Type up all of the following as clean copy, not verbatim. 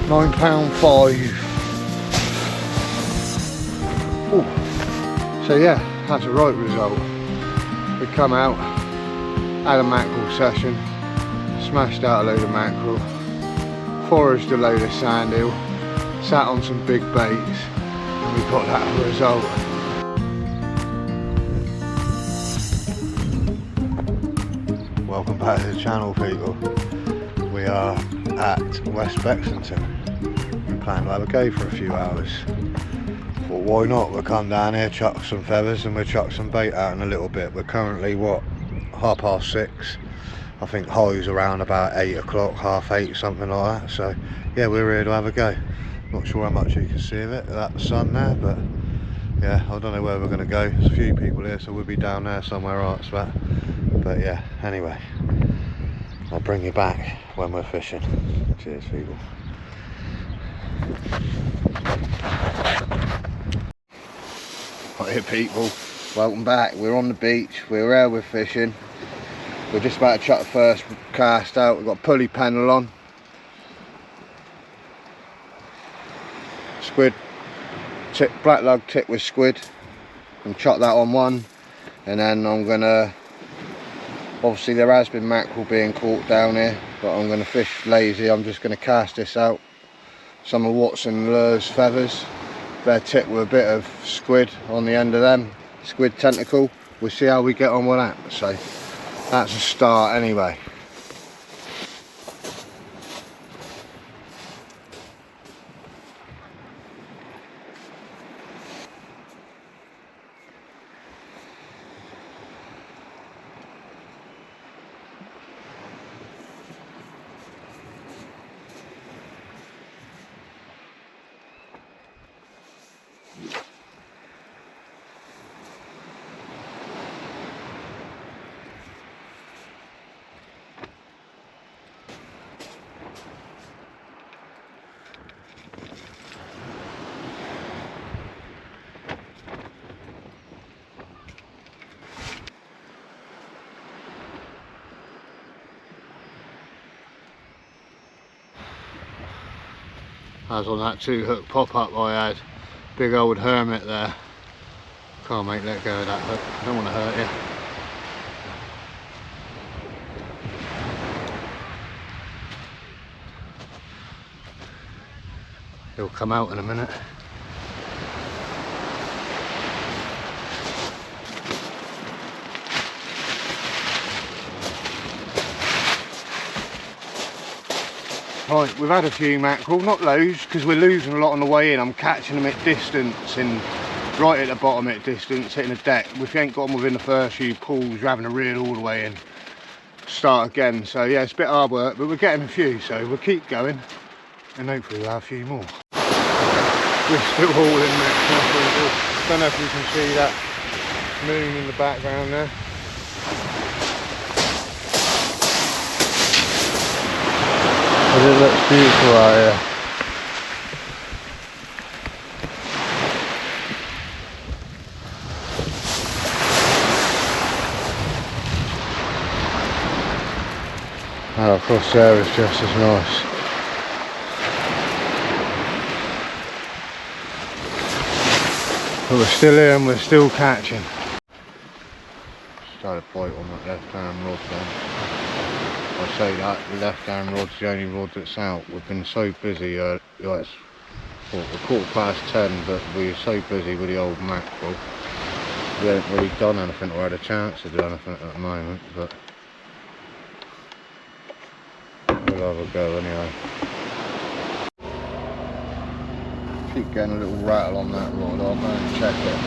£9.5. Ooh. So yeah, that's a right result. We come out, had a mackerel session, smashed out a load of mackerel, foraged a load of sand eel, sat on some big baits, and we got that result. Welcome back to the channel, people. We are at West Bexington. We plan to have a go for a few hours. But why not? We'll come down here, chuck some feathers, and we'll chuck some bait out in a little bit. We're currently, what, 6:30. I think high's around about 8 o'clock, 8:30, something like that. So yeah, we're here to have a go. Not sure how much you can see of it, that sun there, but yeah, I don't know where we're going to go. There's a few people here, so we'll be down there somewhere, right, Spat? But yeah, anyway, I'll bring you back when we're fishing. Cheers, people. Right, people, welcome back. We're on the beach, we're here, we're fishing. We're just about to chuck the first cast out. We've got pulley pennel on. Squid, black lug tip with squid. And chuck that on one. And then I'm gonna, obviously there has been mackerel being caught down here, but I'm gonna fish lazy. I'm just gonna cast this out. Some of Watson Lure's feathers. They're tipped with a bit of squid on the end of them. Squid tentacle. We'll see how we get on with that. So that's a start anyway. As on that 2-hook pop-up I had, big old hermit there. Can't let go of that hook, I don't want to hurt you. He'll come out in a minute. Right, we've had a few mackerel, not loads, because we're losing a lot on the way in. I'm catching them at distance, and right at the bottom at distance, hitting the deck. If you ain't got them within the first few pulls, you're having to reel all the way in, start again. So yeah, it's a bit hard work, but we're getting a few, so we'll keep going, and hopefully we'll have a few more. We're still hauling mackerel. Don't know if you can see that moon in the background there. But it looks beautiful out here. Oh, across there is just as nice. But we're still here and we're still catching. Started a bite on that left hand rod then. I say that the left hand rod's the only rod that's out. We've been so busy, like it's we're 10:15, but we were so busy with the old mackerel. We haven't really done anything or had a chance to do anything at the moment, but we'll have a go anyway. Keep getting a little rattle on that rod, I'll go and check it.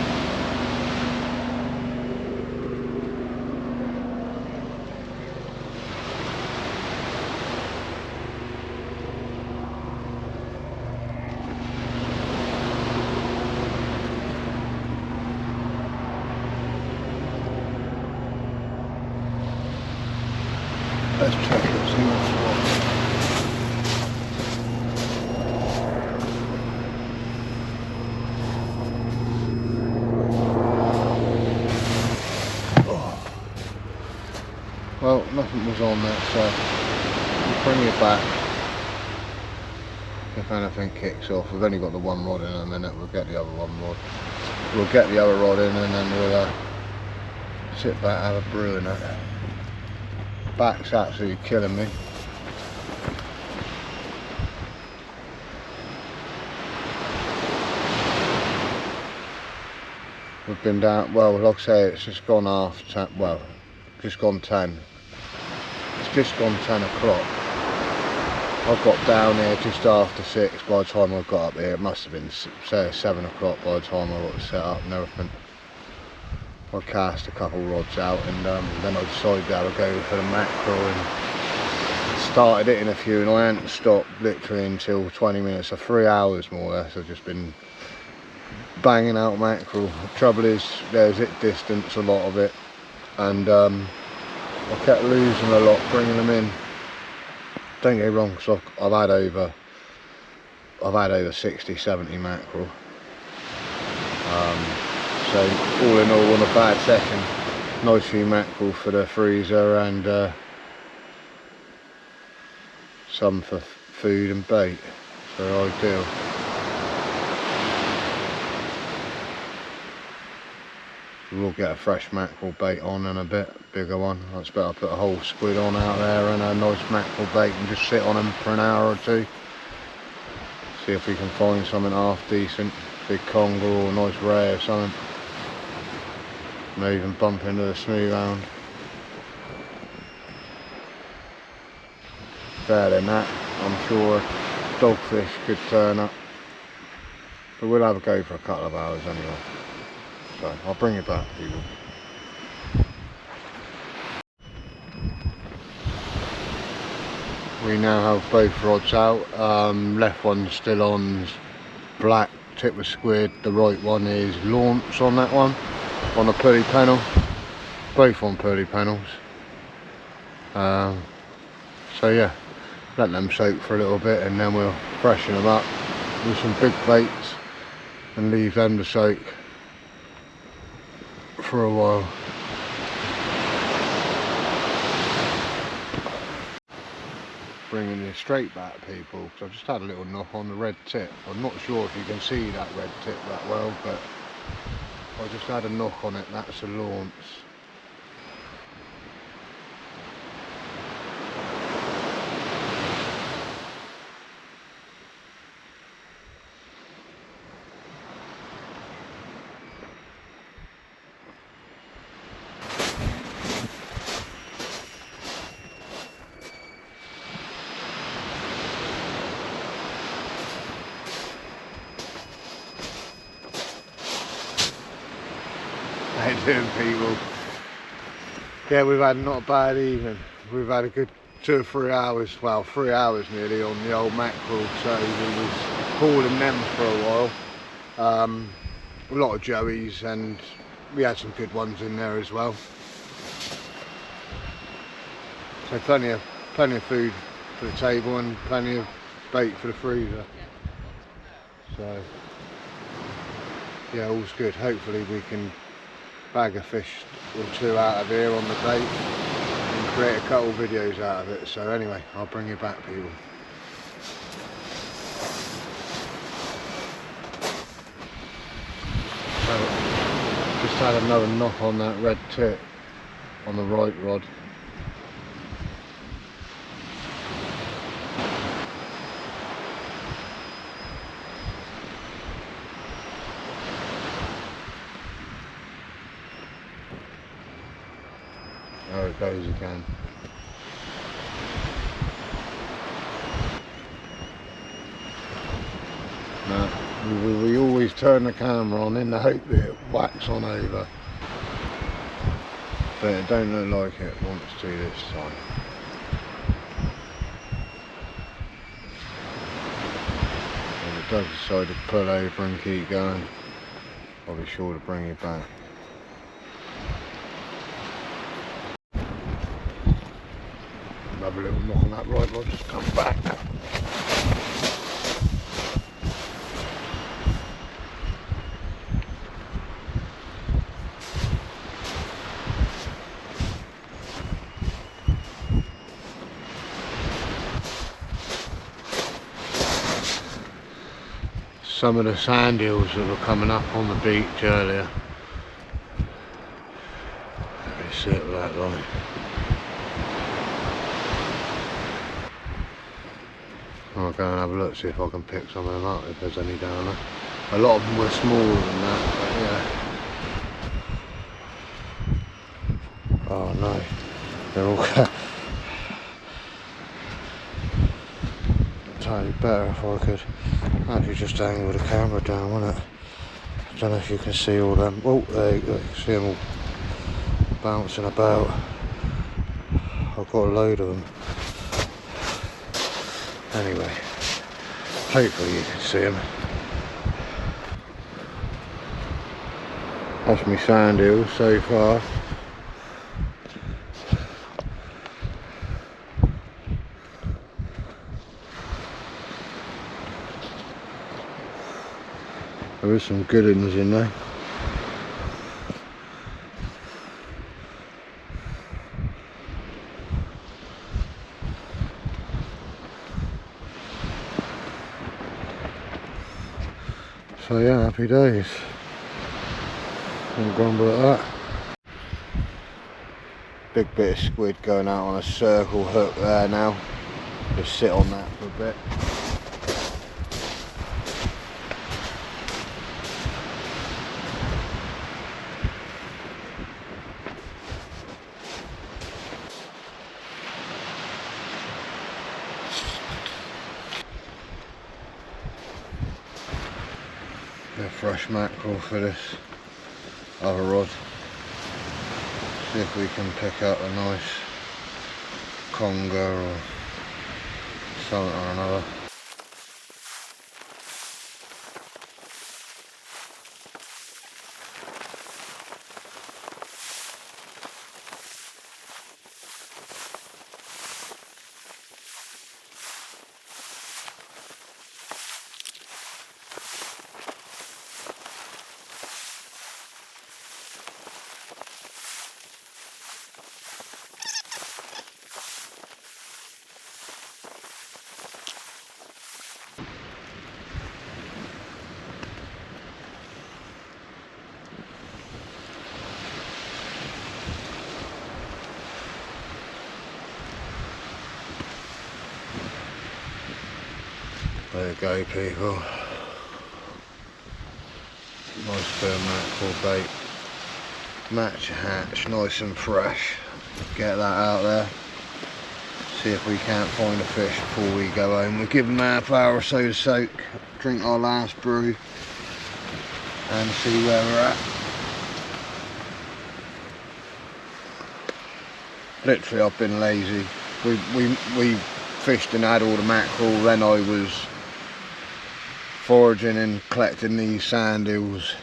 Let's check it, see what's what. Oh. Well, nothing was on there, so we'll bring it back. if anything kicks off. We've only got the one rod in a minute. We'll get the other one rod. We'll get the other rod in, and then we'll sit back, have a brew in it. Back's absolutely killing me. We've been down, well, like I say, it's just gone half 10, well, just gone 10. It's just gone 10 o'clock. I got down here just after 6 by the time I got up here. It must have been, say, 7 o'clock by the time I got it set up and everything. I cast a couple rods out, and then I decided that I'd go for the mackerel and started hitting a few, and I hadn't stopped literally until 20 minutes, so 3 hours more or less. I've just been banging out mackerel. The trouble is, there's it distance, a lot of it, and I kept losing a lot bringing them in. Don't get me wrong, because I've had over 60-70 mackerel. So all in all, on a bad session, nice few mackerel for the freezer, and some for food and bait, so ideal. We'll get a fresh mackerel bait on in a bit, bigger one. I expect I'll put a whole squid on out there and a nice mackerel bait and just sit on them for an hour or two. See if we can find something half decent, big conger or a nice ray or something. Maybe even bump into the smooth hound. Better than that, I'm sure dogfish could turn up. But we'll have a go for a couple of hours anyway. So I'll bring it back, people. We now have both rods out. Left one's still on black tip of squid. The right one is launch on that one, on a pulley panel. Both on pulley panels. So yeah, let them soak for a little bit, and then we'll freshen them up with some big baits and leave them to soak for a while. Bringing it straight back, people, because I've just had a little knock on the red tip. I'm not sure if you can see that red tip that well, but I just had a knock on it. That's a launch. How you doing, people? Yeah, we've had not a bad evening. We've had a good 2 or 3 hours, well, 3 hours nearly on the old mackerel, so we was hauling them for a while. A lot of joeys, and we had some good ones in there as well. So plenty of food for the table and plenty of bait for the freezer. So yeah, all's good. Hopefully we can bag a fish or two out of here on the bait and create a couple videos out of it. So anyway, I'll bring you back, people. So just had another knock on that red tip on the right rod. There it goes again. Now, we always turn the camera on in the hope that it whacks on over, but it don't look like it wants to this time. If it does decide to pull over and keep going, I'll be sure to bring it back. Have a little knock on that right rod, just come back. some of the sand eels that were coming up on the beach earlier. Let me see it with that line. I'll go and have a look, see if I can pick some of them up, if there's any down there. A lot of them were smaller than that, but yeah. Oh no, they're all totally better if I could actually just angle the camera down, wouldn't it? I don't know if you can see all them. Oh, there you go, you can see them all bouncing about. I've got a load of them. Anyway, hopefully you can see them. That's my sand eels so far. There is some good ones in there. So yeah, happy days. Don't grumble at that. Big bit of squid going out on a circle hook there now. Just sit on that for a bit. A fresh mackerel for this other rod. See if we can pick up a nice conger or something or another. There you go, people. Nice bit of mackerel bait. Match hatch, nice and fresh. Get that out there. See if we can't find a fish before we go home. We'll give them half hour or so to soak, drink our last brew, and see where we're at. Literally, I've been lazy. We fished and had all the mackerel, then I was foraging and collecting these sand eels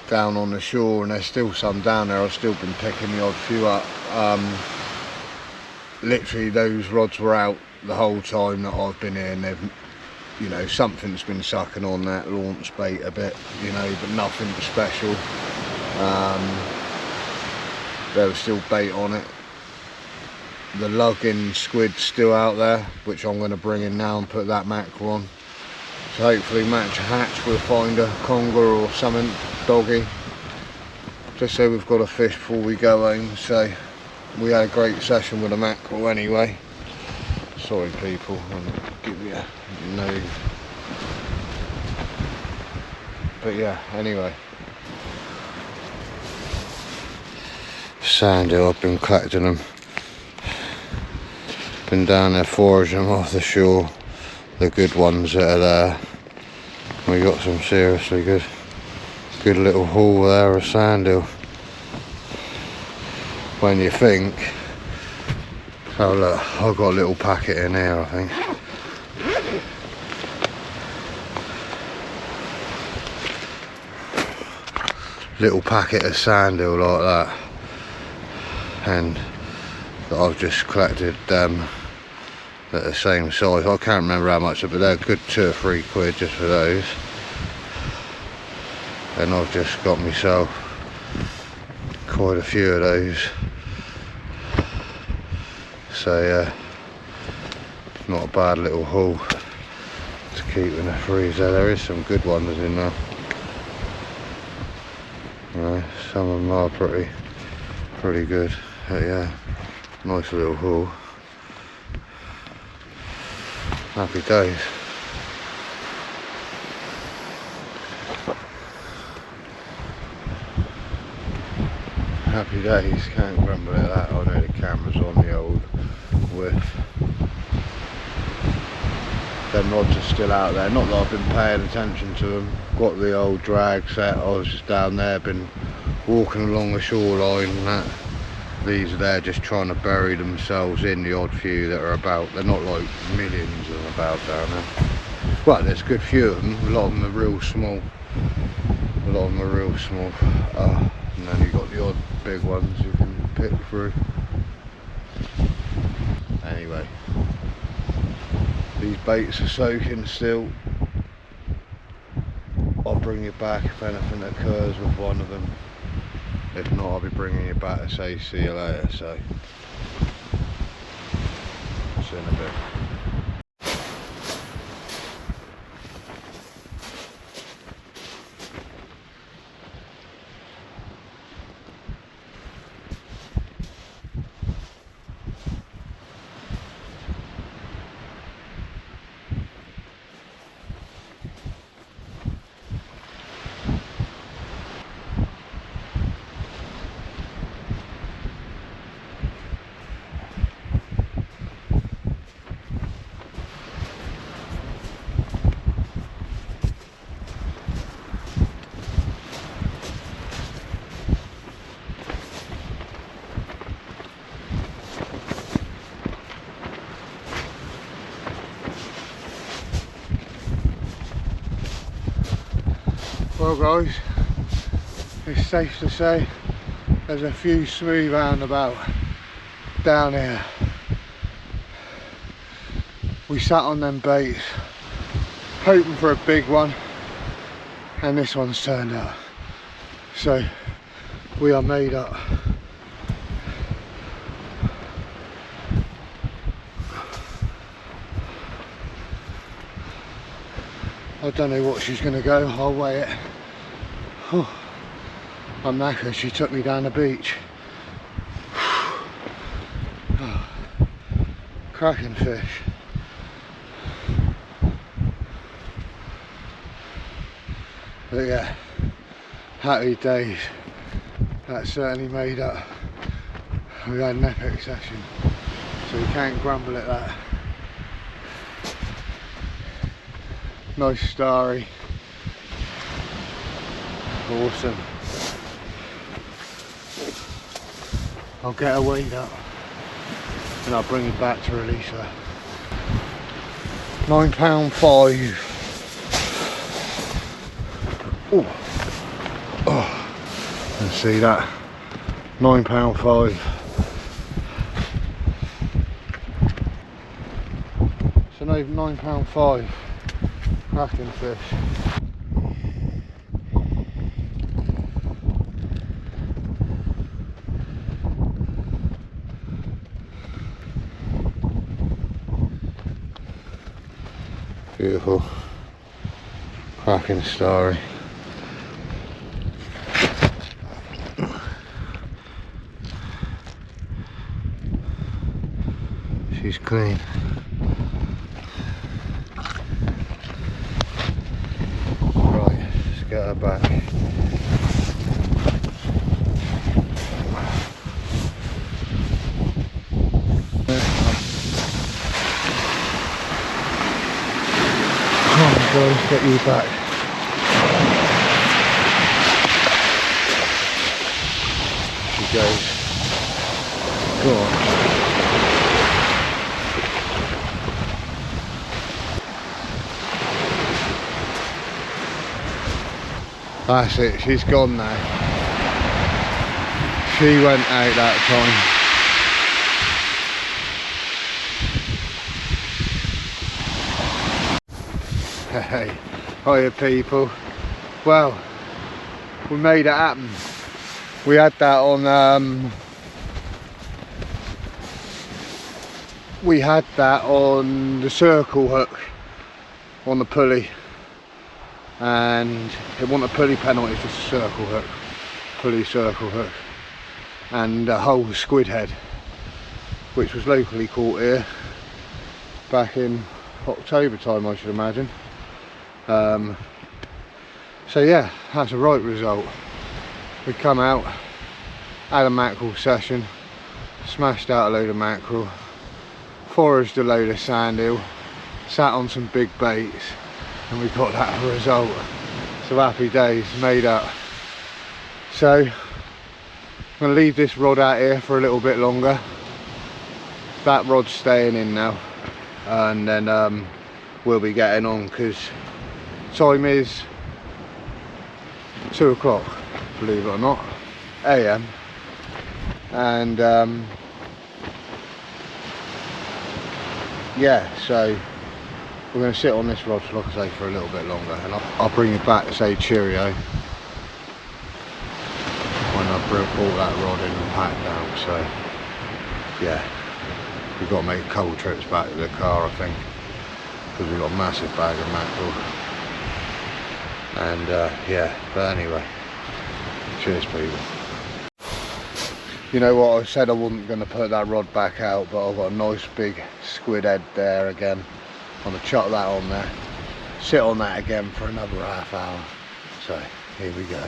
down on the shore, and there's still some down there. I've still been picking the odd few up. Literally those rods were out the whole time that I've been here, and they've, you know, something's been sucking on that launch bait a bit, you know, but nothing special. There was still bait on it. The lugging squid's still out there, which I'm going to bring in now and put that mackerel on. So hopefully match a hatch, we'll find a conger or something, doggy, just so we've got a fish before we go home. So we had a great session with the mackerel anyway. Sorry people, I'll give you a no. But yeah, anyway. Sand eel, I've been collecting them. Been down there foraging them off the shore. The good ones that are there. We got some seriously good little haul there of sand eel. When you think, oh look, I've got a little packet in here, I think. Little packet of sand eel like that, and that I've just collected them at the same size. I can't remember how much, but they're a good £2 or £3 just for those. And I've just got myself quite a few of those. So yeah, not a bad little haul. to keep in the freezer. There is some good ones in there. Some of them are pretty good. But yeah, nice little haul. Happy days. Happy days, can't grumble at that. I know the camera's on the old whiff. Them rods are still out there, not that I've been paying attention to them. Got the old drag set, I was just down there, been walking along the shoreline and that. These are there just trying to bury themselves in, the odd few that are about. They're not like millions of them about down there. Well, there's a good few of them, a lot of them are real small. A lot of them are real small. And then you've got the odd big ones you can pick through. Anyway, these baits are soaking still. I'll bring you back if anything occurs with one of them. If not, I'll be bringing you back to say see you later. So, see you in a bit. Well guys, it's safe to say there's a few smooth roundabout down here. We sat on them baits hoping for a big one and this one's turned out. So we are made up. I don't know what she's going to go, I'll weigh it. Oh, I'm knackered, she took me down the beach. Oh, cracking fish. But yeah, happy days. That certainly made up. We had an epic session, so we can't grumble at that. Nice starry. Awesome. I'll get her weighed up and I'll bring it back to release her. £9.5. Oh, let's see that. £9.5. So no, £9.5. Cracking fish. Beautiful. Cracking starry. She's clean. Get her back. Come on guys, get you back. She goes. Go on. That's it, she's gone now. She went out that time. Hey, hiya people. Well, we made it happen. We had that on the circle hook on the pulley, and it wasn't a pulley penalty, it's just a circle hook, pulley circle hook, and a whole squid head, which was locally caught here back in October time, I should imagine. So yeah, that's a right result. We come out, had a mackerel session, smashed out a load of mackerel, foraged a load of sand eel, sat on some big baits, and we got that result. So happy days, made up. So I'm going to leave this rod out here for a little bit longer. That rod's staying in now, and then we'll be getting on, because time is 2 o'clock, believe it or not, AM, and yeah, so we're going to sit on this rod, like I say, for a little bit longer, and I'll bring you back to say cheerio when I've brought that rod in and packed out. So yeah, we've got to make a couple trips back to the car, I think, because we've got a massive bag of mackerel. And yeah, but anyway, cheers people. You know what, I said I wasn't going to put that rod back out, but I've got a nice big squid head there again. I'm going to chuck that on there, sit on that again for another half hour. So here we go.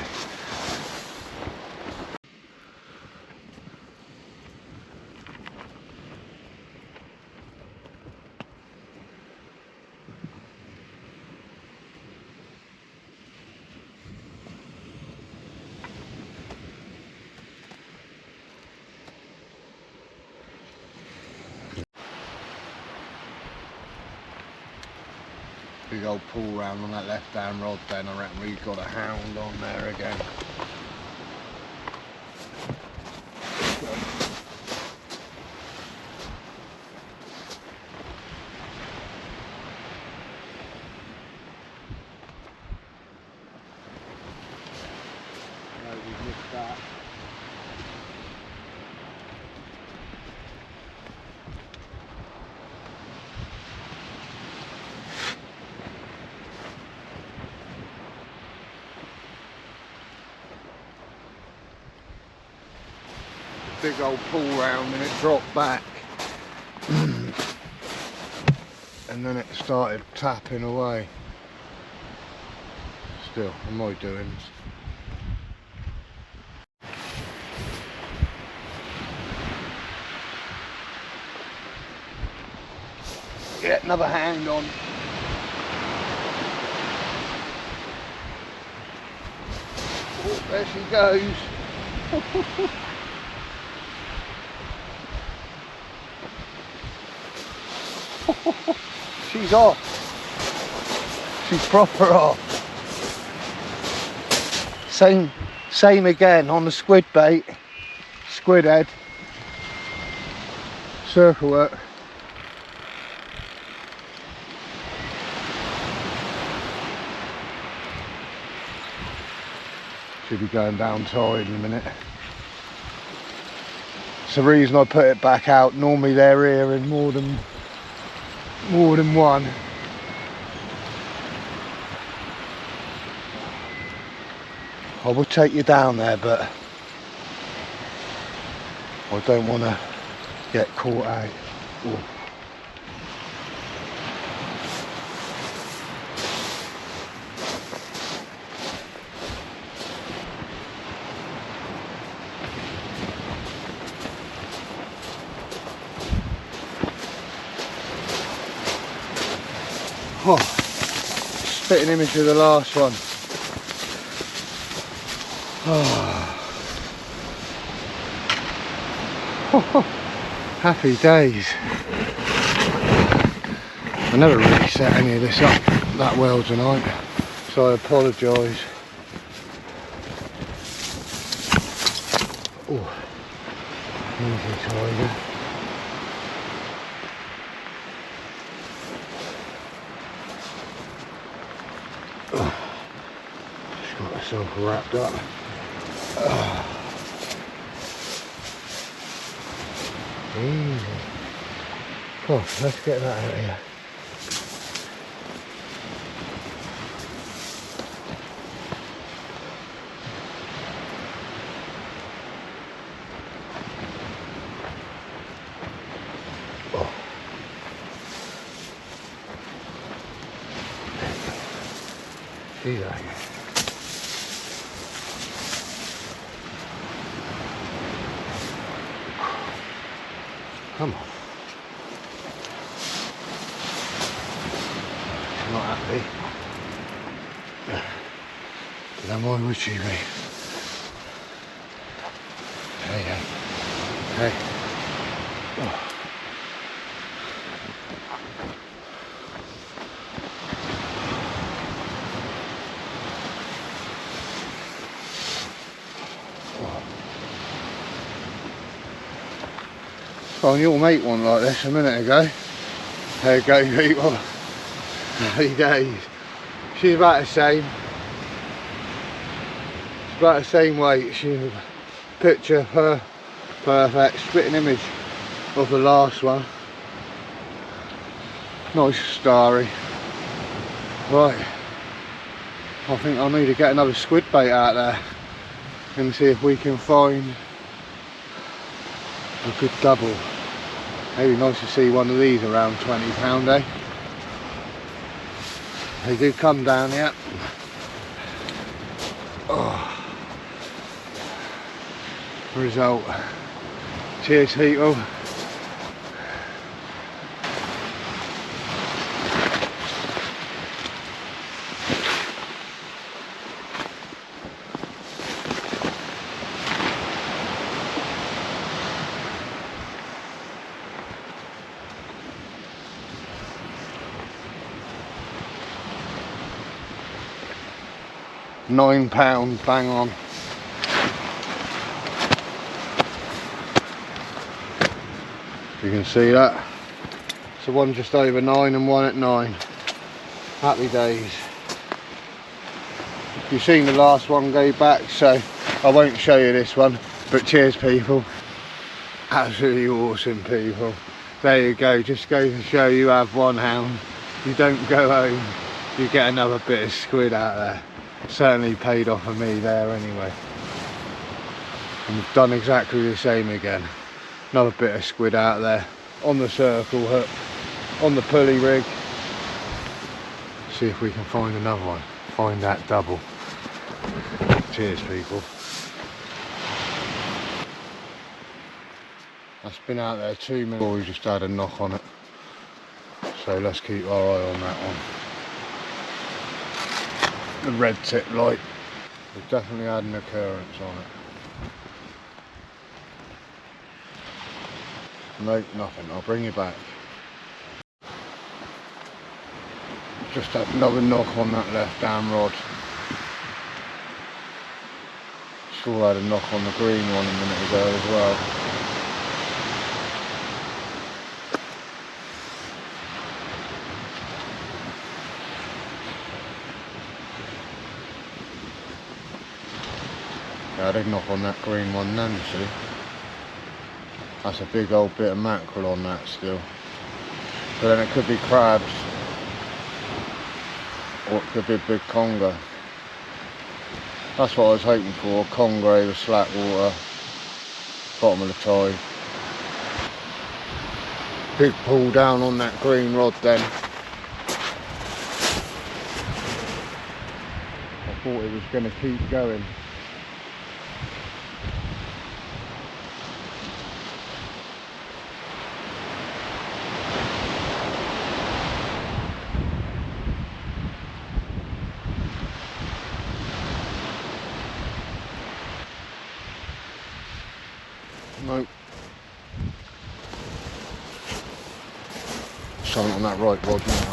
Big old pull round on that left hand rod, then I reckon we've got a hound on there again. No, we've missed that. Big old pull round and it dropped back and then it started tapping away. Still, what am I doing? Get another hand on. Oh, there she goes. She's off. She's proper off. Same again on the squid bait, squid head, circle work. Should be going down tide in a minute. It's the reason I put it back out. Normally they're here in more than one. I will take you down there, but I don't want to get caught out. Ooh. Oh, spitting image of the last one. Oh. Happy days. I never really set any of this up that well tonight, so I apologise. Oh, easy tiger. Just got myself wrapped up. Easy. Come on, let's get that out of here. Easy. Come on. She's not happy. Then why would she be? Hey, hey. Hey. Oh. Well, your mate one like this a minute ago. There you go, people. Happy days. She's about the same. She's about the same weight. She's a picture of her perfect spitting image of the last one. Nice starry. Right. I think I need to get another squid bait out there and see if we can find a good double. Maybe nice to see one of these around £20, eh? They do come down here. Oh. Result. Cheers, people. £9, bang on. You can see that. So one just over 9 and one at 9. Happy days. You've seen the last one go back, so I won't show you this one. But cheers, people. Absolutely awesome, people. There you go. Just goes to show you have one hound. You don't go home, you get another bit of squid out there. Certainly paid off for me there anyway. And we've done exactly the same again. Another bit of squid out there on the circle hook, on the pulley rig. See if we can find another one. Find that double. Cheers, people. That's been out there 2 minutes. We just had a knock on it. So let's keep our eye on that one. The red tip light. We've definitely had an occurrence on it. Nope, nothing. I'll bring you back. Just had another knock on that left down rod. Sure I had a knock on the green one a minute ago as well. Yeah, I did knock on that green one then, see. That's a big old bit of mackerel on that still. But then it could be crabs. Or it could be a big conger. That's what I was hoping for, conger over slack water. Bottom of the tide. Big pull down on that green rod then. I thought it was going to keep going. Nope. Something on that right rod now.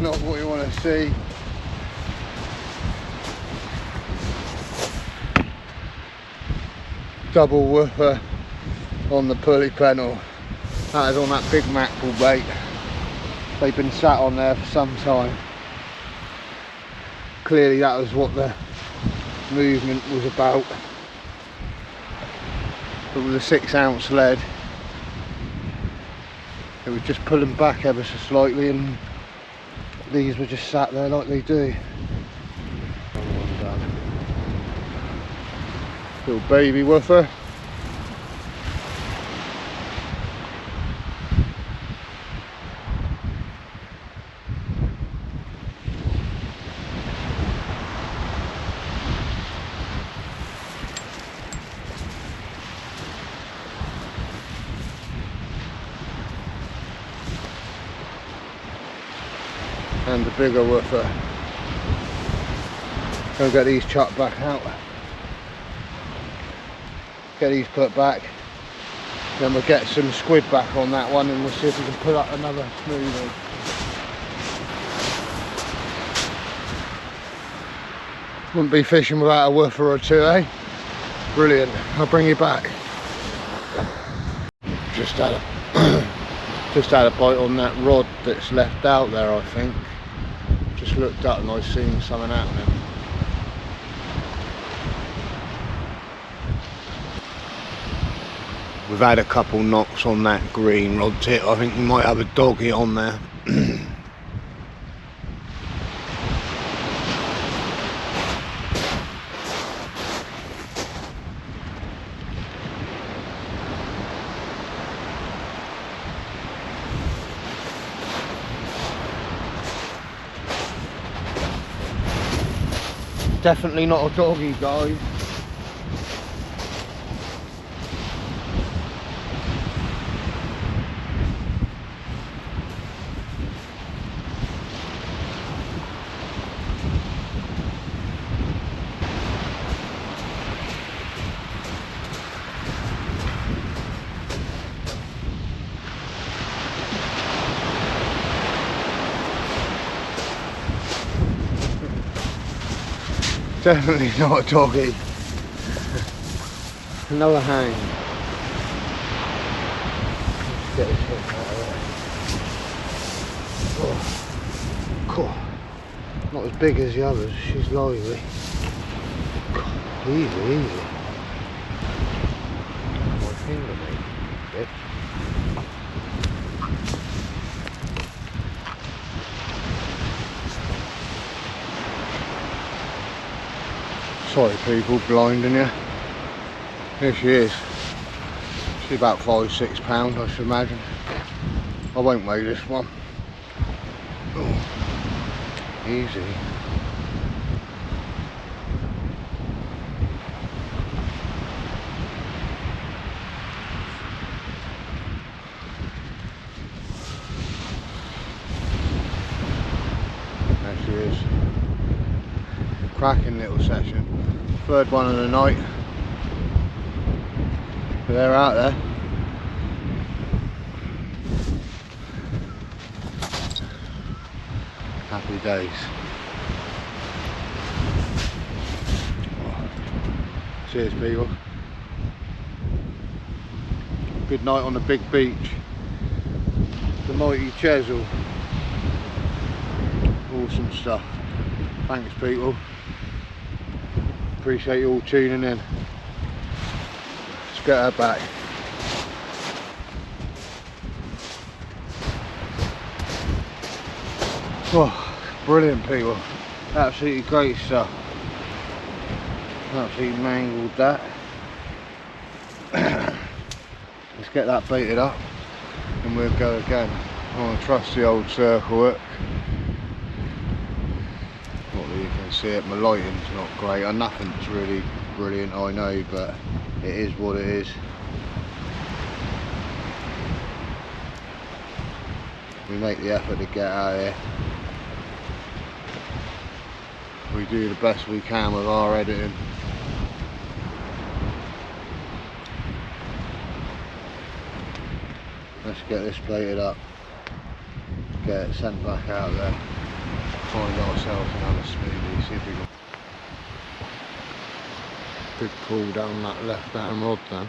Not what you want to see. Double whooper on the pulley panel. That is on that big mackerel bait. They've been sat on there for some time. Clearly that was what the movement was about. But with a 6 ounce lead, it was just pulling back ever so slightly, and these were just sat there like they do. Little baby woofer. And the bigger woofer. Gonna get these chucked back out. Get these put back. Then we'll get some squid back on that one, and we'll see if we can put up another smoothie. Wouldn't be fishing without a woofer or two, eh? Brilliant. I'll bring you back. Just had a bite on that rod that's left out there, I think. Just looked up and I seen something happening. We've had a couple knocks on that green rod tip. I think we might have a doggy on there. Definitely not a doggy, guys. Definitely not a doggy. Another hound. Let's get this hook out of there. Oh, cool. Not as big as the others, she's lively. Easy, easy. My finger, mate. Bitch. Sorry people, blinding you. Here she is. She's about 5-6 pounds, I should imagine. I won't weigh this one. Oh, easy. There she is. Cracking little session. Third one of the night. They're out there. Happy days. Cheers people. Good night on the big beach. The mighty chesil. Awesome stuff. Thanks people. Appreciate you all tuning in. Let's get her back. Oh, brilliant people. Absolutely great stuff. Absolutely mangled that. Let's get that baited up and we'll go again. I want to trust the old circle hook. You can see it, my lighting's not great, nothing's really brilliant I know, but it is what it is. We make the effort to get out of here. We do the best we can with our editing. Let's get this plated up, get it sent back out there. Find ourselves another smoothie, see if we can. Big pull down that left hand rod then.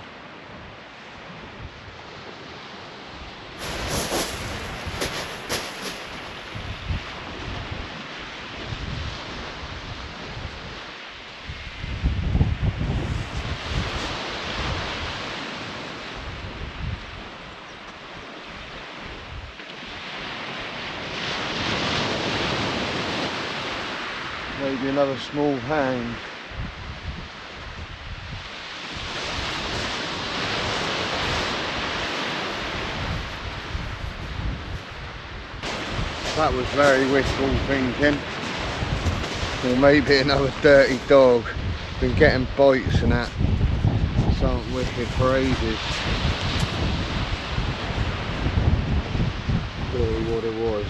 maybe another small hound. That was very wishful thinking. Or maybe another dirty dog. Been getting bites and that. Something wicked for ages. Really what it was.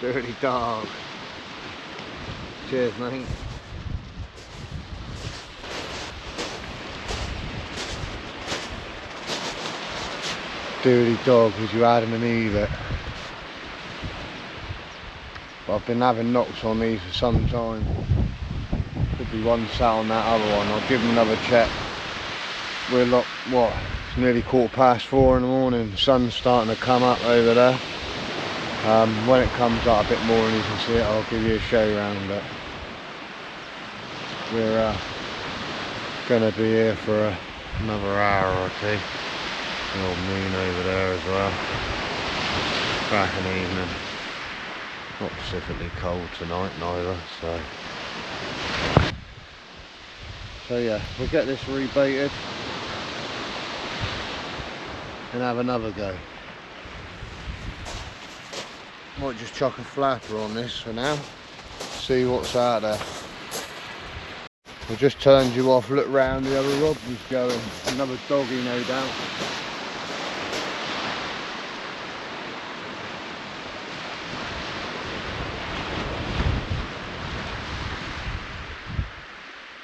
Dirty dog. Cheers, mate. Dirty dog, was you Adam and Eve it? But I've been having knocks on these for some time. Could be one sat on that other one. I'll give them another check. We're what? It's nearly 4:15 in the morning. The sun's starting to come up over there. When it comes up a bit more and you can see it, I'll give you a show round. But we're gonna be here for another hour or two. The old moon over there as well. Cracking evening. Not specifically cold tonight neither, so yeah, we'll get this rebaited and have another go. Might just chuck a flapper on this for now, see what's out there. I just turned you off, look round, the other rod was going. Another doggy no doubt.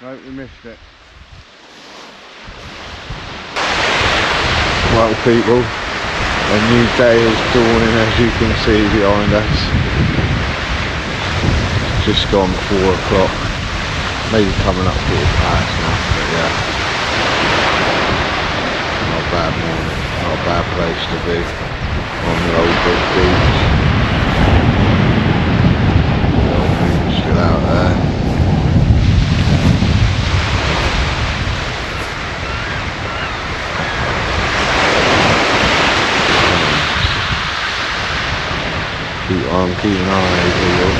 No, we missed it. Well people, a new day is dawning as you can see behind us. It's just gone 4 o'clock, maybe coming up 4 past now, but yeah. Not a bad morning, not a bad place to be on the old big beach. The old moon's still out there. I'm keeping an eye over you.